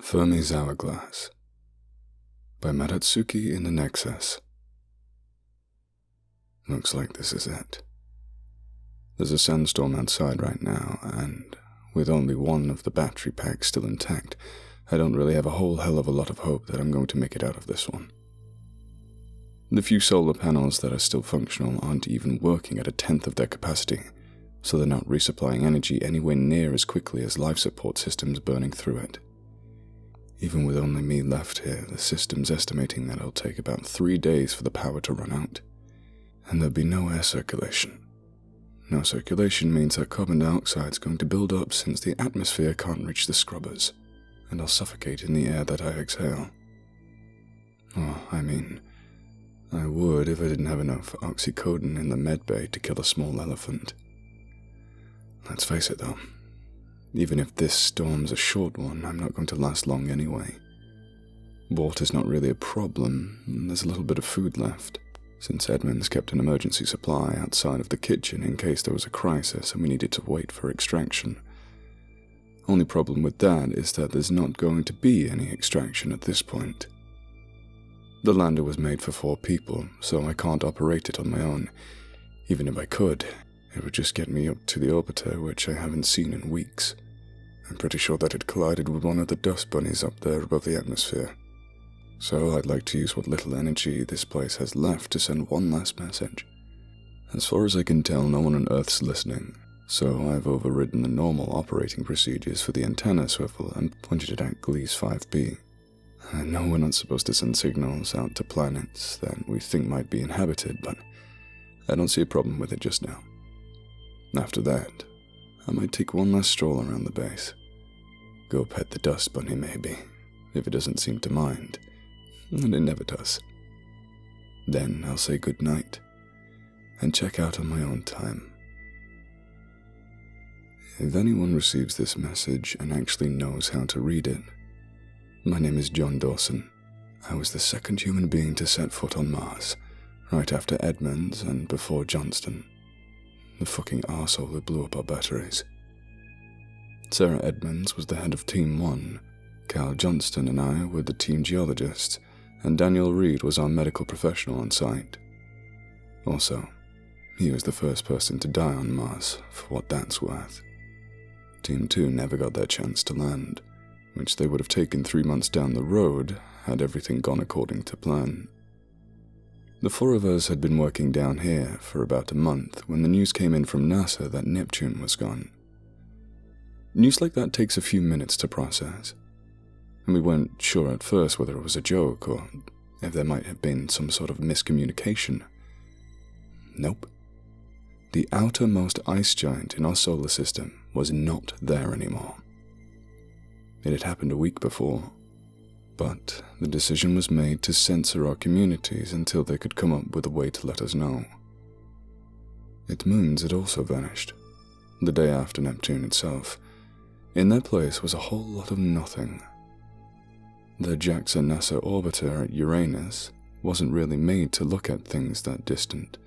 Fermi's Hourglass by MadotsukiInTheNexus. Looks like this is it. There's a sandstorm outside right now, and with only one of the battery packs still intact, I don't really have a whole hell of a lot of hope that I'm going to make it out of this one. The few solar panels that are still functional aren't even working at 1/10 of their capacity, so they're not resupplying energy anywhere near as quickly as life support systems burning through it. Even with only me left here, the system's estimating that it'll take about 3 days for the power to run out, and there'll be no air circulation. No circulation means that carbon dioxide's going to build up since the atmosphere can't reach the scrubbers, and I'll suffocate in the air that I exhale. Oh, I would if I didn't have enough oxycodone in the medbay to kill a small elephant. Let's face it though, even if this storm's a short one, I'm not going to last long anyway. Water's not really a problem, and there's a little bit of food left, since Edmonds kept an emergency supply outside of the kitchen in case there was a crisis and we needed to wait for extraction. Only problem with that is that there's not going to be any extraction at this point. The lander was made for 4 people, so I can't operate it on my own. Even if I could, it would just get me up to the orbiter, which I haven't seen in weeks. I'm pretty sure that it collided with one of the dust bunnies up there above the atmosphere. So I'd like to use what little energy this place has left to send one last message. As far as I can tell, no one on Earth's listening, so I've overridden the normal operating procedures for the antenna swivel and pointed it at Gliese 5b. I know we're not supposed to send signals out to planets that we think might be inhabited, but I don't see a problem with it just now. After that, I might take one last stroll around the base. Go pet the dust bunny maybe, if it doesn't seem to mind, and it never does. Then I'll say goodnight, and check out on my own time. If anyone receives this message and actually knows how to read it, my name is John Dawson. I was the second human being to set foot on Mars, right after Edmonds and before Johnston, the fucking arsehole who blew up our batteries. Sarah Edmonds was the head of Team 1, Cal Johnston and I were the team geologists, and Daniel Reed was our medical professional on site. Also, he was the first person to die on Mars, for what that's worth. Team 2 never got their chance to land, which they would have taken 3 months down the road had everything gone according to plan. The 4 of us had been working down here for about a month when the news came in from NASA that Neptune was gone. News like that takes a few minutes to process, and we weren't sure at first whether it was a joke or if there might have been some sort of miscommunication. Nope. The outermost ice giant in our solar system was not there anymore. It had happened a week before, but the decision was made to censor our communities until they could come up with a way to let us know. Its moons had also vanished, the day after Neptune itself. In their place was a whole lot of nothing. The JAXA-NASA orbiter at Uranus wasn't really made to look at things that distant,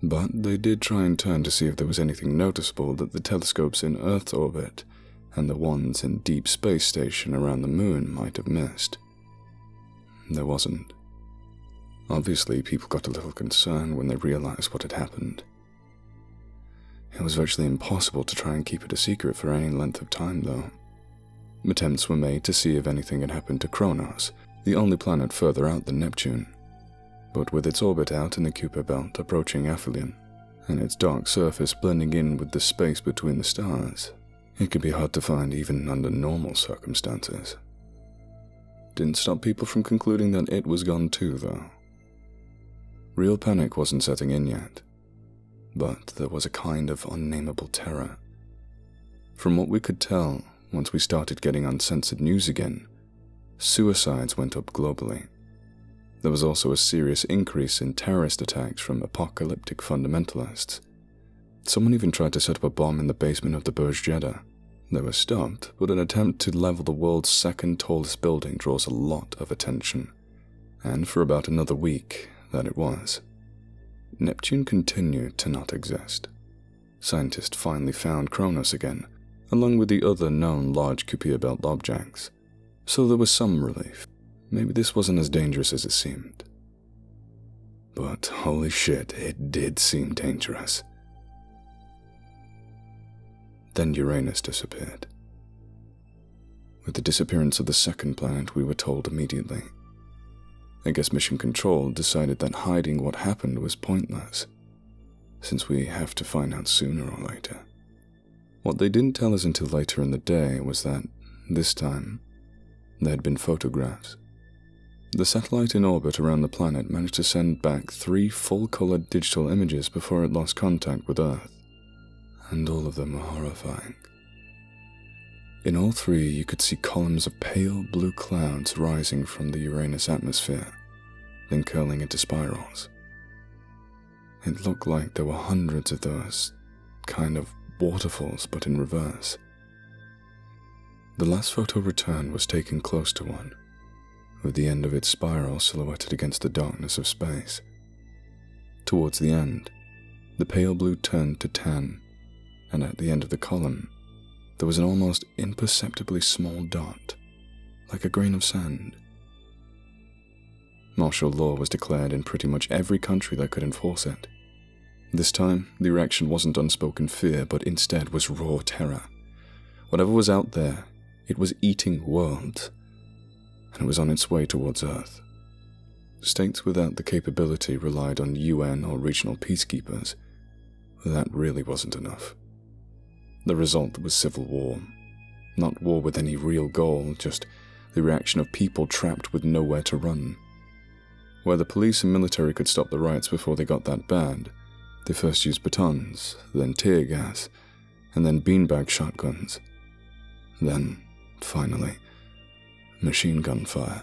but they did try and turn to see if there was anything noticeable that the telescopes in Earth's orbit and the ones in Deep Space Station around the moon might have missed. There wasn't. Obviously, people got a little concerned when they realized what had happened. It was virtually impossible to try and keep it a secret for any length of time, though. Attempts were made to see if anything had happened to Kronos, the only planet further out than Neptune. But with its orbit out in the Kuiper Belt approaching aphelion, and its dark surface blending in with the space between the stars, it could be hard to find even under normal circumstances. Didn't stop people from concluding that it was gone too, though. Real panic wasn't setting in yet, but there was a kind of unnameable terror. From what we could tell, once we started getting uncensored news again, suicides went up globally. There was also a serious increase in terrorist attacks from apocalyptic fundamentalists. Someone even tried to set up a bomb in the basement of the Burj Jeddah. They were stopped, but an attempt to level the world's second tallest building draws a lot of attention. And for about another week, that it was. Neptune continued to not exist. Scientists finally found Kronos again, along with the other known large Kuiper Belt objects. So there was some relief. Maybe this wasn't as dangerous as it seemed. But holy shit, it did seem dangerous. Then Uranus disappeared. With the disappearance of the second planet, we were told immediately. I guess Mission Control decided that hiding what happened was pointless, since we have to find out sooner or later. What they didn't tell us until later in the day was that, this time, there had been photographs. The satellite in orbit around the planet managed to send back 3 full-colored digital images before it lost contact with Earth, and all of them were horrifying. In all 3, you could see columns of pale blue clouds rising from the Uranus atmosphere, then curling into spirals. It looked like there were hundreds of those kind of waterfalls, but in reverse. The last photo returned was taken close to one, with the end of its spiral silhouetted against the darkness of space. Towards the end, the pale blue turned to tan, and at the end of the column, there was an almost imperceptibly small dot, like a grain of sand. Martial law was declared in pretty much every country that could enforce it. This time, the reaction wasn't unspoken fear, but instead was raw terror. Whatever was out there, it was eating worlds, and it was on its way towards Earth. States without the capability relied on UN or regional peacekeepers, but that really wasn't enough. The result was civil war. Not war with any real goal, just the reaction of people trapped with nowhere to run. Where the police and military could stop the riots before they got that bad, they first used batons, then tear gas, and then beanbag shotguns. Then, finally, machine gun fire.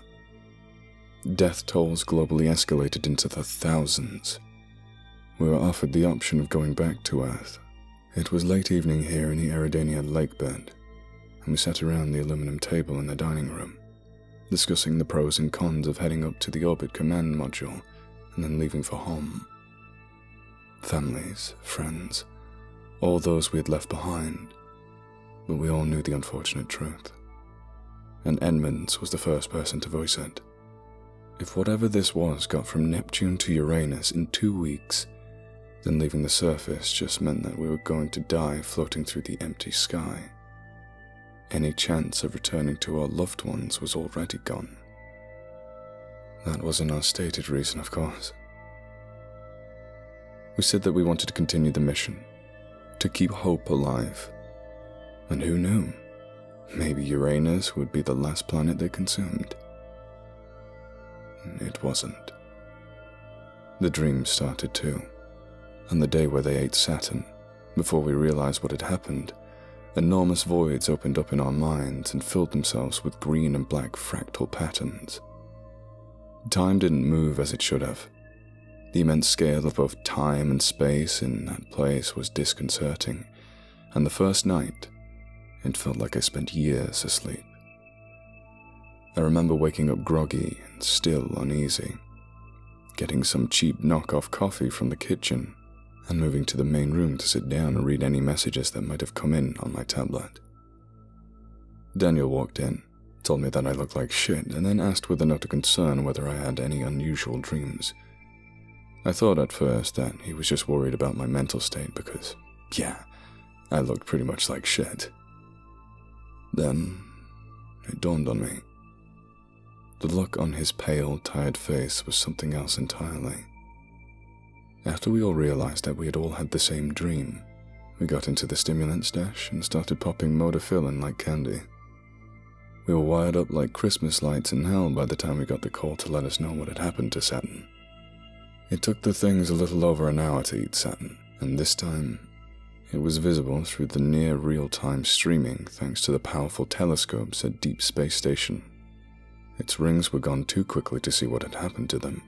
Death tolls globally escalated into the thousands. We were offered the option of going back to Earth. It was late evening here in the Eridania lakebed, and we sat around the aluminum table in the dining room, discussing the pros and cons of heading up to the orbit command module and then leaving for home. Families, friends, all those we had left behind, but we all knew the unfortunate truth. And Edmonds was the first person to voice it. If whatever this was got from Neptune to Uranus in 2 weeks, then leaving the surface just meant that we were going to die floating through the empty sky. Any chance of returning to our loved ones was already gone. That wasn't our stated reason, of course. We said that we wanted to continue the mission, to keep hope alive. And who knew? Maybe Uranus would be the last planet they consumed. It wasn't. The dream started too. On the day where they ate Saturn, before we realized what had happened, enormous voids opened up in our minds and filled themselves with green and black fractal patterns. Time didn't move as it should have. The immense scale of both time and space in that place was disconcerting, and the first night, it felt like I spent years asleep. I remember waking up groggy and still uneasy, getting some cheap knockoff coffee from the kitchen, and moving to the main room to sit down and read any messages that might have come in on my tablet. Daniel walked in, told me that I looked like shit, and then asked with a note of concern whether I had any unusual dreams. I thought at first that he was just worried about my mental state because, yeah, I looked pretty much like shit. Then, it dawned on me. The look on his pale, tired face was something else entirely. After we all realized that we had all had the same dream, we got into the stimulant stash and started popping Modafillin like candy. We were wired up like Christmas lights in hell by the time we got the call to let us know what had happened to Saturn. It took the things a little over an hour to eat Saturn, and this time, it was visible through the near real-time streaming thanks to the powerful telescopes at Deep Space Station. Its rings were gone too quickly to see what had happened to them.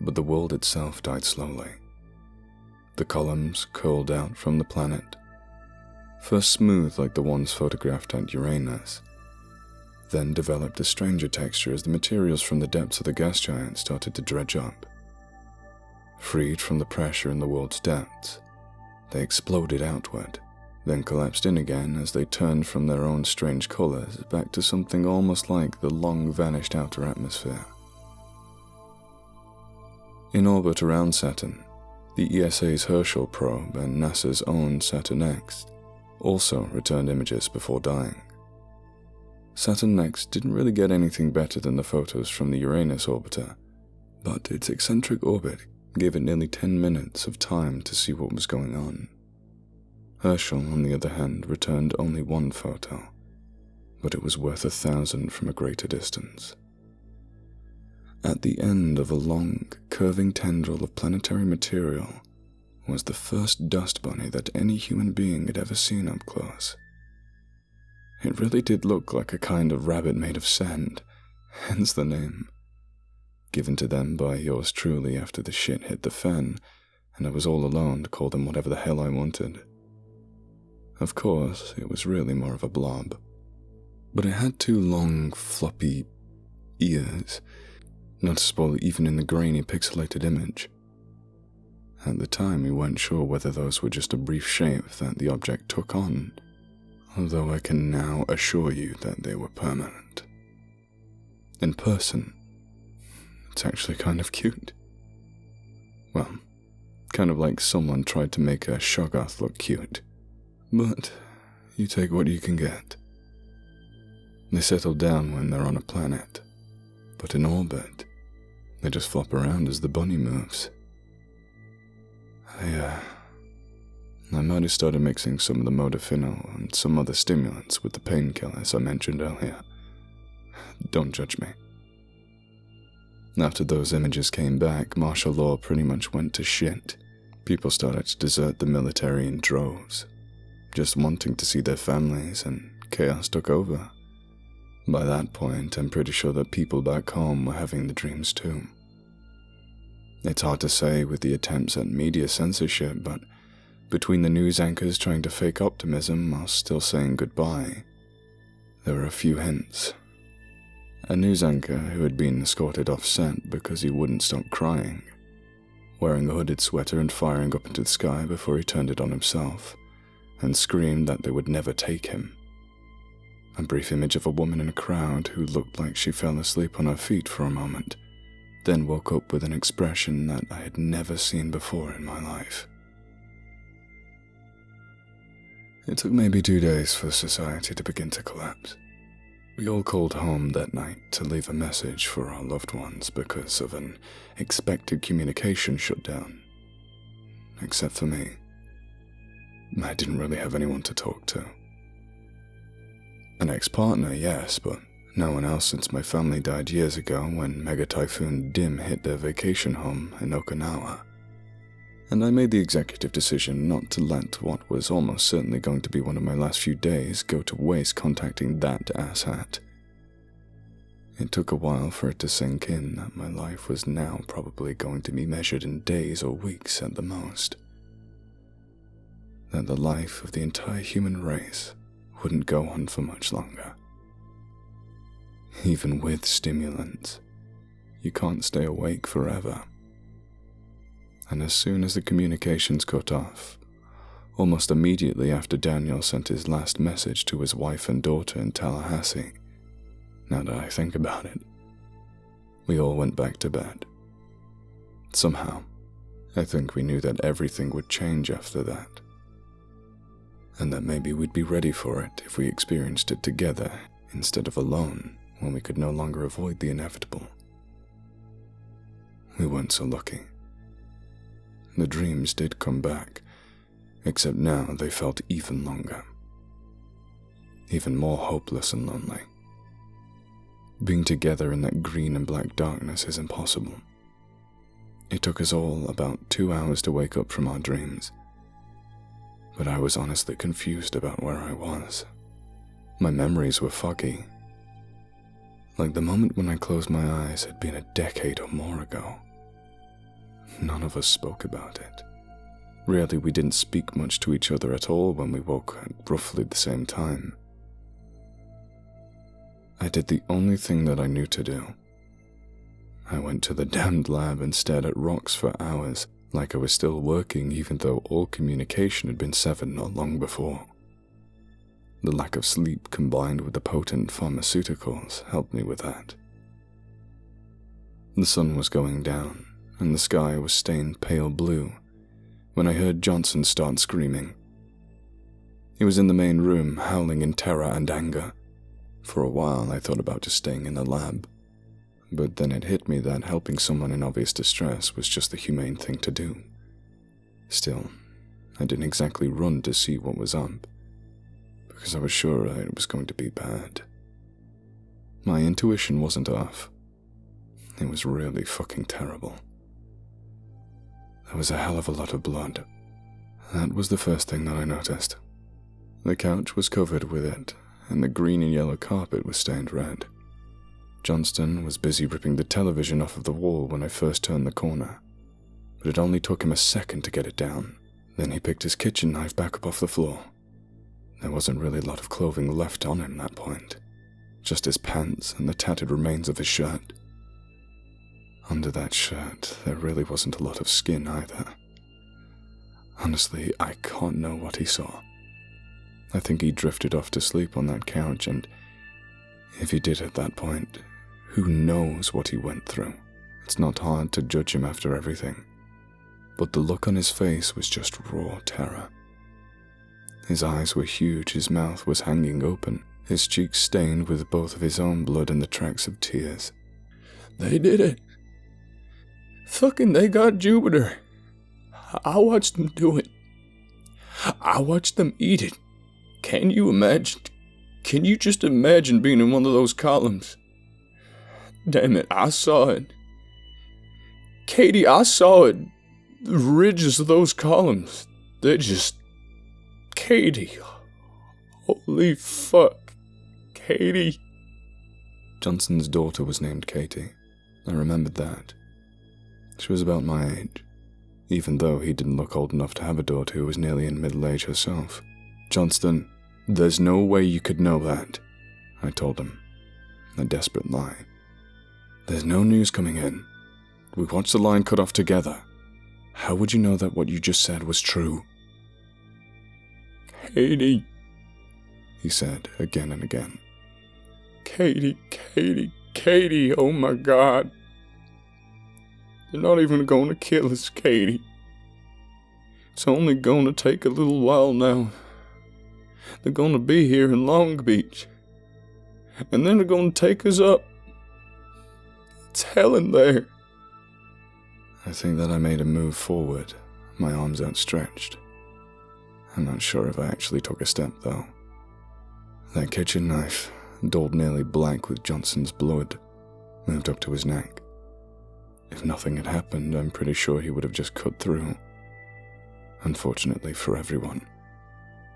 But the world itself died slowly. The columns curled out from the planet, first smooth like the ones photographed at Uranus, then developed a stranger texture as the materials from the depths of the gas giant started to dredge up. Freed from the pressure in the world's depths, they exploded outward, then collapsed in again as they turned from their own strange colors back to something almost like the long-vanished outer atmosphere. In orbit around Saturn, the ESA's Herschel probe and NASA's own Saturn Next also returned images before dying. Saturn Next didn't really get anything better than the photos from the Uranus orbiter, but its eccentric orbit gave it nearly 10 minutes of time to see what was going on. Herschel, on the other hand, returned only one photo, but it was worth 1,000 from a greater distance. At the end of a long, curving tendril of planetary material was the first dust bunny that any human being had ever seen up close. It really did look like a kind of rabbit made of sand, hence the name. Given to them by yours truly after the shit hit the fan, and I was all alone to call them whatever the hell I wanted. Of course, it was really more of a blob, but it had 2 long, floppy ears, noticeable even in the grainy, pixelated image. At the time, we weren't sure whether those were just a brief shape that the object took on, although I can now assure you that they were permanent. In person, it's actually kind of cute. Well, kind of like someone tried to make a Shoggoth look cute. But you take what you can get. They settle down when they're on a planet, but in orbit, they just flop around as the bunny moves. I might have started mixing some of the modafinil and some other stimulants with the painkillers I mentioned earlier. Don't judge me. After those images came back, martial law pretty much went to shit. People started to desert the military in droves, just wanting to see their families, and chaos took over. By that point, I'm pretty sure that people back home were having the dreams too. It's hard to say with the attempts at media censorship, but between the news anchors trying to fake optimism while still saying goodbye, there were a few hints. A news anchor who had been escorted off set because he wouldn't stop crying, wearing a hooded sweater and firing up into the sky before he turned it on himself, and screamed that they would never take him. A brief image of a woman in a crowd who looked like she fell asleep on her feet for a moment, then woke up with an expression that I had never seen before in my life. It took maybe 2 days for society to begin to collapse. We all called home that night to leave a message for our loved ones because of an expected communication shutdown. Except for me. I didn't really have anyone to talk to. An ex-partner, yes, but no one else since my family died years ago when Mega Typhoon Dim hit their vacation home in Okinawa. And I made the executive decision not to let what was almost certainly going to be one of my last few days go to waste contacting that asshat. It took a while for it to sink in that my life was now probably going to be measured in days or weeks at the most. That the life of the entire human race wouldn't go on for much longer. Even with stimulants, you can't stay awake forever. And as soon as the communications cut off, almost immediately after Daniel sent his last message to his wife and daughter in Tallahassee, now that I think about it, we all went back to bed. Somehow, I think we knew that everything would change after that, and that maybe we'd be ready for it if we experienced it together instead of alone when we could no longer avoid the inevitable. We weren't so lucky. The dreams did come back, except now they felt even longer. Even more hopeless and lonely. Being together in that green and black darkness is impossible. It took us all about 2 hours to wake up from our dreams. But I was honestly confused about where I was. My memories were foggy. Like the moment when I closed my eyes had been a decade or more ago. None of us spoke about it. Really, we didn't speak much to each other at all when we woke at roughly the same time. I did the only thing that I knew to do. I went to the damned lab and stared at rocks for hours, like I was still working even though all communication had been severed not long before. The lack of sleep combined with the potent pharmaceuticals helped me with that. The sun was going down, and the sky was stained pale blue when I heard Johnson start screaming. He was in the main room, howling in terror and anger. For a while, I thought about just staying in the lab, but then it hit me that helping someone in obvious distress was just the humane thing to do. Still, I didn't exactly run to see what was up, because I was sure it was going to be bad. My intuition wasn't off. It was really fucking terrible. There was a hell of a lot of blood. That was the first thing that I noticed. The couch was covered with it, and the green and yellow carpet was stained red. Johnston was busy ripping the television off of the wall when I first turned the corner, but it only took him a second to get it down. Then he picked his kitchen knife back up off the floor. There wasn't really a lot of clothing left on him at that point, just his pants and the tattered remains of his shirt. Under that shirt, there really wasn't a lot of skin either. Honestly, I can't know what he saw. I think he drifted off to sleep on that couch, and if he did at that point, who knows what he went through. It's not hard to judge him after everything, but the look on his face was just raw terror. His eyes were huge, his mouth was hanging open, his cheeks stained with both of his own blood and the tracks of tears. They did it. Fucking they got Jupiter. I watched them do it. I watched them eat it. Can you imagine? Can you just imagine being in one of those columns? Damn it, I saw it. Katie, I saw it. The ridges of those columns. They're just... Katie. Holy fuck. Katie. Johnson's daughter was named Katie. I remembered that. She was about my age, even though he didn't look old enough to have a daughter who was nearly in middle age herself. Johnston, there's no way you could know that, I told him. A desperate lie. There's no news coming in. We watched the line cut off together. How would you know that what you just said was true? Katie, he said again and again. Katie, Katie, Katie, oh my God. They're not even going to kill us, Katie. It's only going to take a little while now. They're going to be here in Long Beach. And then they're going to take us up. It's hell in there. I think that I made a move forward, my arms outstretched. I'm not sure if I actually took a step, though. That kitchen knife, dulled nearly black with Johnson's blood, moved up to his neck. If nothing had happened, I'm pretty sure he would have just cut through. Unfortunately for everyone,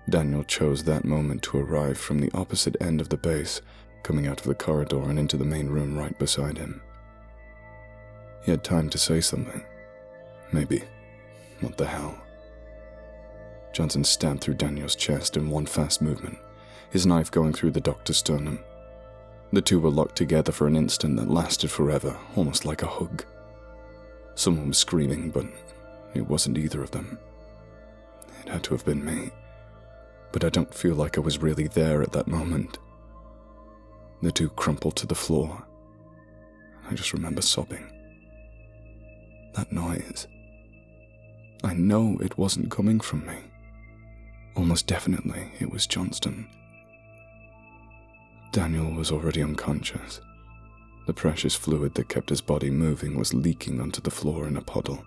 Daniel chose that moment to arrive from the opposite end of the base, coming out of the corridor and into the main room right beside him. He had time to say something. Maybe. What the hell? Johnson stabbed through Daniel's chest in one fast movement, his knife going through the doctor's sternum. The two were locked together for an instant that lasted forever, almost like a hug. Someone was screaming, but it wasn't either of them. It had to have been me, but I don't feel like I was really there at that moment. The two crumpled to the floor. I just remember sobbing. That noise. I know it wasn't coming from me. Almost definitely it was Johnston. Daniel was already unconscious. The precious fluid that kept his body moving was leaking onto the floor in a puddle.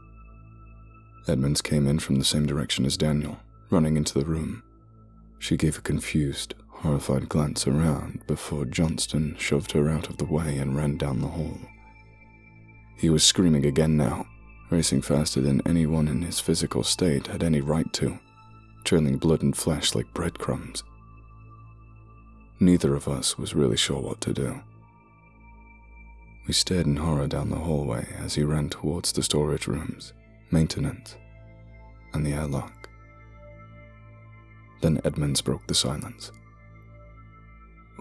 Edmonds came in from the same direction as Daniel, running into the room. She gave a confused, horrified glance around before Johnston shoved her out of the way and ran down the hall. He was screaming again now, racing faster than anyone in his physical state had any right to, trailing blood and flesh like breadcrumbs. Neither of us was really sure what to do. We stared in horror down the hallway as he ran towards the storage rooms, maintenance, and the airlock. Then Edmonds broke the silence.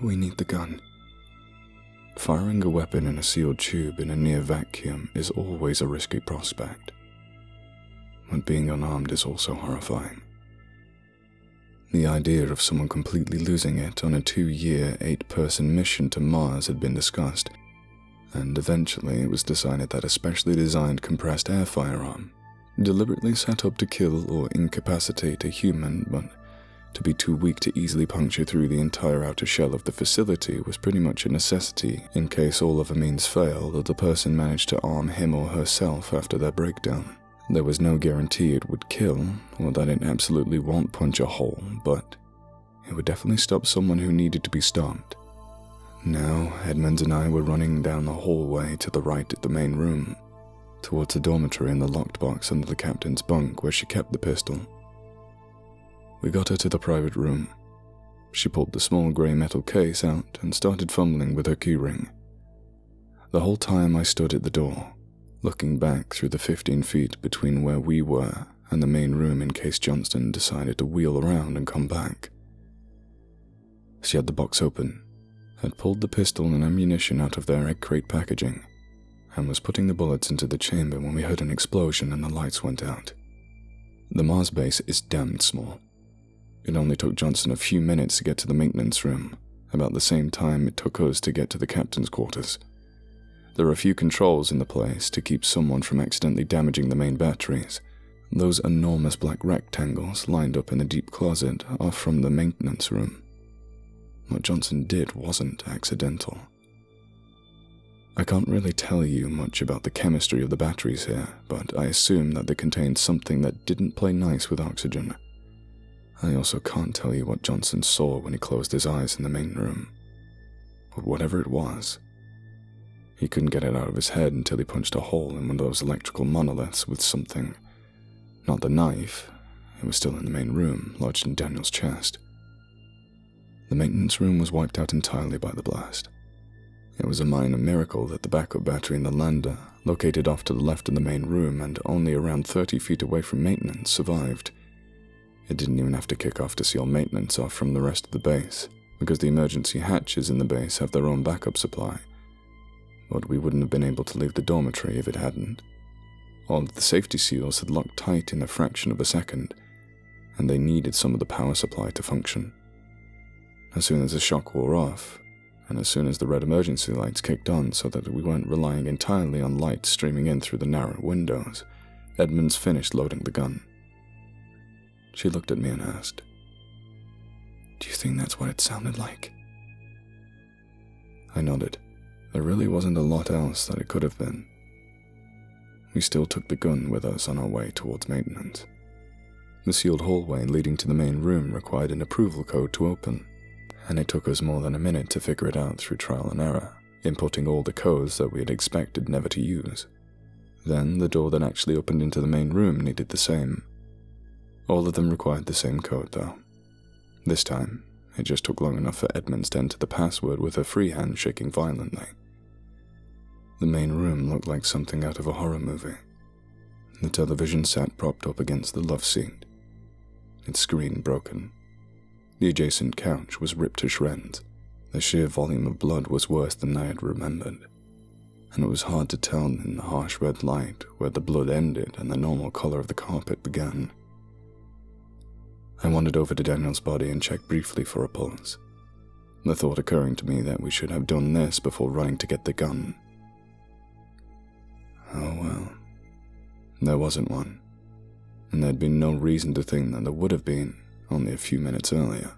We need the gun. Firing a weapon in a sealed tube in a near vacuum is always a risky prospect, but being unarmed is also horrifying. The idea of someone completely losing it on a 2-year, 8-person mission to Mars had been discussed, and eventually it was decided that a specially designed compressed air firearm, deliberately set up to kill or incapacitate a human, but to be too weak to easily puncture through the entire outer shell of the facility, was pretty much a necessity in case all other means failed or the person managed to arm him or herself after their breakdown. There was no guarantee it would kill, or that it absolutely won't punch a hole, but it would definitely stop someone who needed to be stopped. Now, Edmonds and I were running down the hallway to the right at the main room, towards the dormitory and the locked box under the captain's bunk where she kept the pistol. We got her to the private room. She pulled the small grey metal case out and started fumbling with her keyring. The whole time I stood at the door, looking back through the 15 feet between where we were and the main room in case Johnston decided to wheel around and come back. She had the box open, had pulled the pistol and ammunition out of their egg crate packaging, and was putting the bullets into the chamber when we heard an explosion and the lights went out. The Mars base is damned small. It only took Johnson a few minutes to get to the maintenance room, about the same time it took us to get to the captain's quarters. There are a few controls in the place to keep someone from accidentally damaging the main batteries. Those enormous black rectangles lined up in the deep closet are from the maintenance room. What Johnson did wasn't accidental. I can't really tell you much about the chemistry of the batteries here, but I assume that they contained something that didn't play nice with oxygen. I also can't tell you what Johnson saw when he closed his eyes in the main room. But whatever it was, he couldn't get it out of his head until he punched a hole in one of those electrical monoliths with something. Not the knife, it was still in the main room, lodged in Daniel's chest. The maintenance room was wiped out entirely by the blast. It was a minor miracle that the backup battery in the lander, located off to the left of the main room and only around 30 feet away from maintenance, survived. It didn't even have to kick off to seal maintenance off from the rest of the base, because the emergency hatches in the base have their own backup supply. But we wouldn't have been able to leave the dormitory if it hadn't. All of the safety seals had locked tight in a fraction of a second, and they needed some of the power supply to function. As soon as the shock wore off, and as soon as the red emergency lights kicked on so that we weren't relying entirely on light streaming in through the narrow windows, Edmonds finished loading the gun. She looked at me and asked, "Do you think that's what it sounded like?" I nodded. There really wasn't a lot else that it could have been. We still took the gun with us on our way towards maintenance. The sealed hallway leading to the main room required an approval code to open, and it took us more than a minute to figure it out through trial and error, inputting all the codes that we had expected never to use. Then the door that actually opened into the main room needed the same. All of them required the same code, though. This time, it just took long enough for Edmonds to enter the password with her free hand shaking violently. The main room looked like something out of a horror movie. The television sat propped up against the love seat, its screen broken. The adjacent couch was ripped to shreds. The sheer volume of blood was worse than I had remembered, and it was hard to tell in the harsh red light where the blood ended and the normal color of the carpet began. I wandered over to Daniel's body and checked briefly for a pulse, the thought occurring to me that we should have done this before running to get the gun. Oh well, there wasn't one, and there'd been no reason to think that there would have been only a few minutes earlier.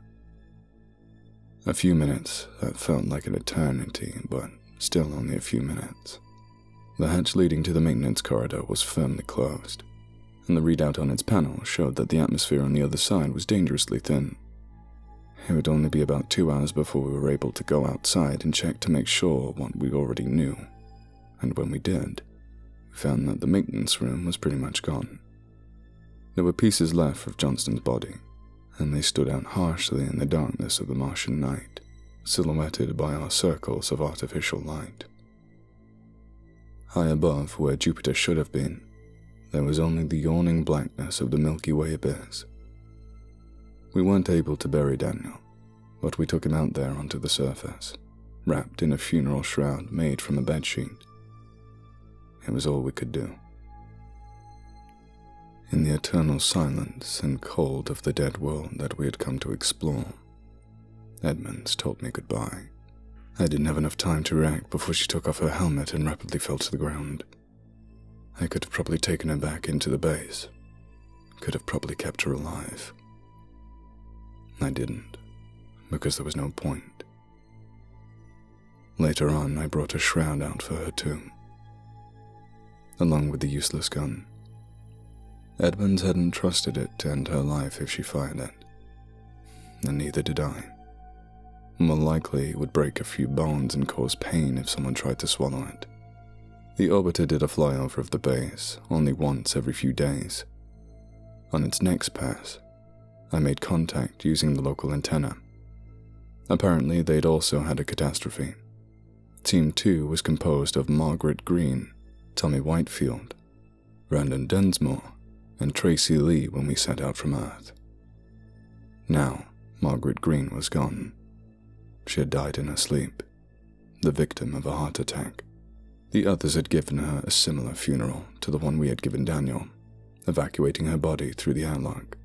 A few minutes that felt like an eternity, but still only a few minutes. The hatch leading to the maintenance corridor was firmly closed, and the readout on its panel showed that the atmosphere on the other side was dangerously thin. It would only be about 2 hours before we were able to go outside and check to make sure what we already knew, and when we did, we found that the maintenance room was pretty much gone. There were pieces left of Johnston's body, and they stood out harshly in the darkness of the Martian night, silhouetted by our circles of artificial light. High above, where Jupiter should have been, there was only the yawning blackness of the Milky Way abyss. We weren't able to bury Daniel, but we took him out there onto the surface, wrapped in a funeral shroud made from a bedsheet. It was all we could do. In the eternal silence and cold of the dead world that we had come to explore, Edmonds told me goodbye. I didn't have enough time to react before she took off her helmet and rapidly fell to the ground. I could have probably taken her back into the base. Could have probably kept her alive. I didn't, because there was no point. Later on, I brought a shroud out for her too, along with the useless gun. Edmonds hadn't trusted it to end her life if she fired it, and neither did I. More likely, it would break a few bones and cause pain if someone tried to swallow it. The orbiter did a flyover of the base only once every few days. On its next pass, I made contact using the local antenna. Apparently, they'd also had a catastrophe. Team 2 was composed of Margaret Green, Tommy Whitefield, Brandon Densmore, and Tracy Lee when we set out from Earth. Now, Margaret Green was gone. She had died in her sleep, the victim of a heart attack. The others had given her a similar funeral to the one we had given Daniel, evacuating her body through the airlock.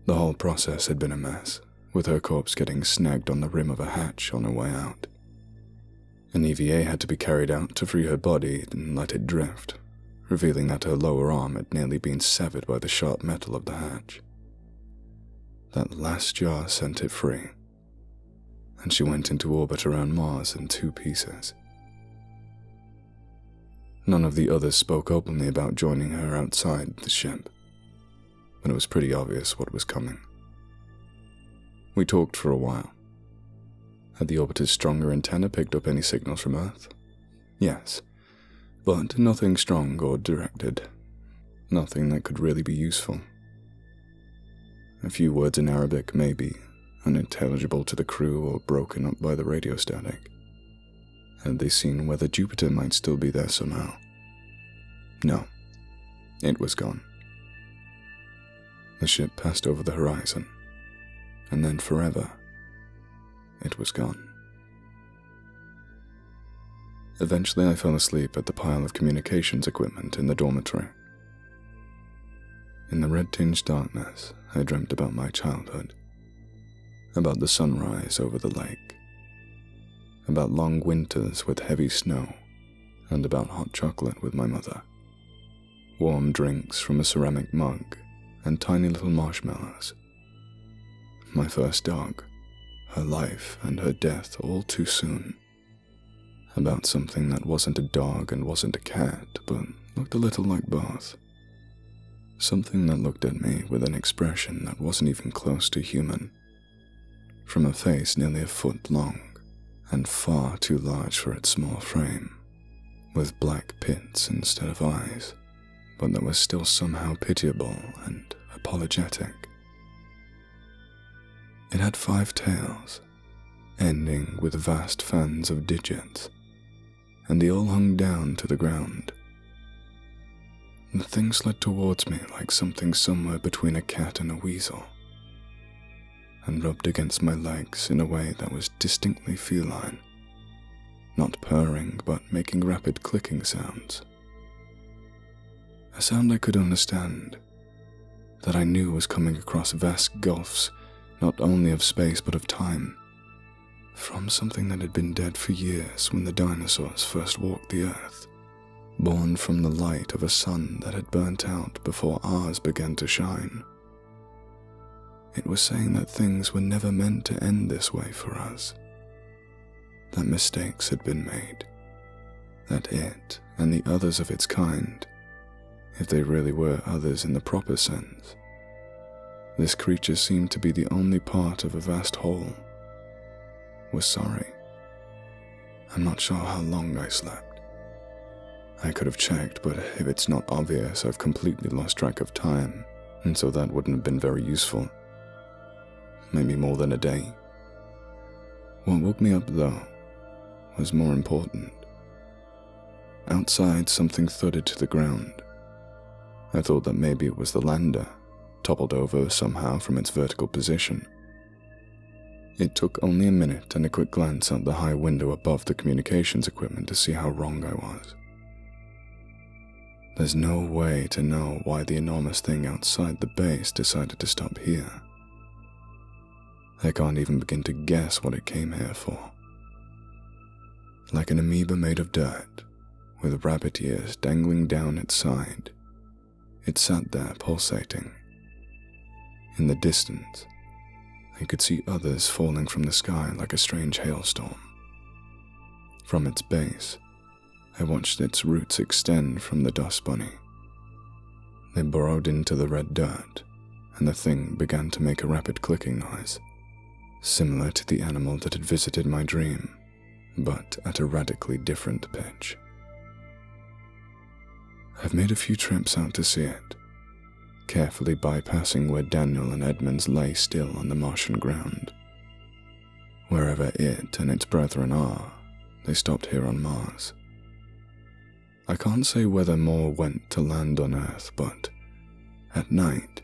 The whole process had been a mess, with her corpse getting snagged on the rim of a hatch on her way out. An EVA had to be carried out to free her body and let it drift, revealing that her lower arm had nearly been severed by the sharp metal of the hatch. That last jar sent it free, and she went into orbit around Mars in 2 pieces. None of the others spoke openly about joining her outside the ship, but it was pretty obvious what was coming. We talked for a while. Had the orbiter's stronger antenna picked up any signals from Earth? Yes, but nothing strong or directed. Nothing that could really be useful. A few words in Arabic, maybe, unintelligible to the crew or broken up by the radio static. Had they seen whether Jupiter might still be there somehow? No, it was gone. The ship passed over the horizon, and then forever, it was gone. Eventually I fell asleep at the pile of communications equipment in the dormitory. In the red-tinged darkness, I dreamt about my childhood, about the sunrise over the lake, about long winters with heavy snow, and about hot chocolate with my mother, warm drinks from a ceramic mug, and tiny little marshmallows. My first dog, her life and her death all too soon. About something that wasn't a dog and wasn't a cat, but looked a little like both. Something that looked at me with an expression that wasn't even close to human, from a face nearly a foot long and far too large for its small frame, with black pits instead of eyes, but that was still somehow pitiable and apologetic. It had 5 tails, ending with vast fans of digits, and they all hung down to the ground. The thing slid towards me like something somewhere between a cat and a weasel, and rubbed against my legs in a way that was distinctly feline, not purring but making rapid clicking sounds. A sound I could understand, that I knew was coming across vast gulfs, not only of space but of time, from something that had been dead for years when the dinosaurs first walked the earth, born from the light of a sun that had burnt out before ours began to shine. It was saying that things were never meant to end this way for us, that mistakes had been made, that it and the others of its kind, if they really were others in the proper sense, this creature seemed to be the only part of a vast whole, was sorry. I'm not sure how long I slept. I could have checked, but if it's not obvious, I've completely lost track of time, and so that wouldn't have been very useful. Maybe more than a day. What woke me up, though, was more important. Outside, something thudded to the ground. I thought that maybe it was the lander, toppled over somehow from its vertical position. It took only a minute and a quick glance out the high window above the communications equipment to see how wrong I was. There's no way to know why the enormous thing outside the base decided to stop here. I can't even begin to guess what it came here for. Like an amoeba made of dirt, with rabbit ears dangling down its side, it sat there pulsating. In the distance, I could see others falling from the sky like a strange hailstorm. From its base, I watched its roots extend from the dust bunny. They burrowed into the red dirt, and the thing began to make a rapid clicking noise, similar to the animal that had visited my dream, but at a radically different pitch. I've made a few trips out to see it, carefully bypassing where Daniel and Edmonds lay still on the Martian ground. Wherever it and its brethren are, they stopped here on Mars. I can't say whether more went to land on Earth, but at night,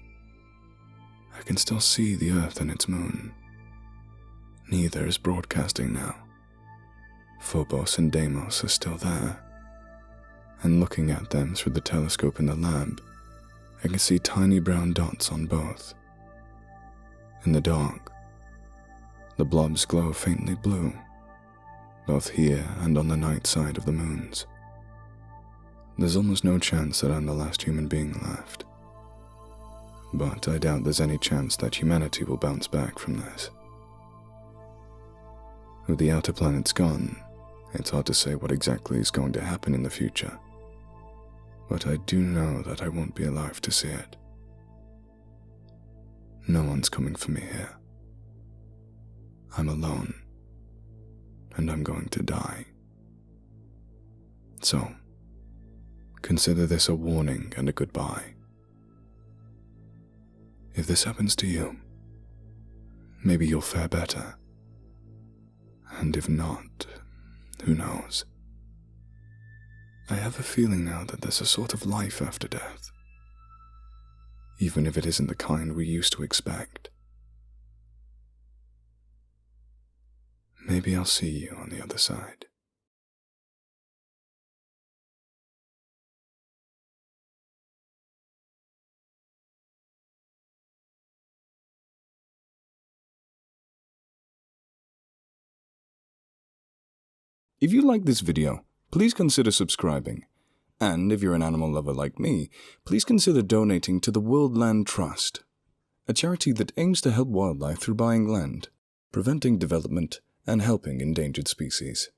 I can still see the Earth and its moon. Neither is broadcasting now. Phobos and Deimos are still there, and looking at them through the telescope in the lab, I can see tiny brown dots on both. In the dark, the blobs glow faintly blue, both here and on the night side of the moons. There's almost no chance that I'm the last human being left, but I doubt there's any chance that humanity will bounce back from this. With the outer planets gone, it's hard to say what exactly is going to happen in the future, but I do know that I won't be alive to see it. No one's coming for me here. I'm alone, and I'm going to die. So, consider this a warning and a goodbye. If this happens to you, maybe you'll fare better. And if not, who knows? I have a feeling now that there's a sort of life after death, even if it isn't the kind we used to expect. Maybe I'll see you on the other side. If you like this video, please consider subscribing. And if you're an animal lover like me, please consider donating to the World Land Trust, a charity that aims to help wildlife through buying land, preventing development, and helping endangered species.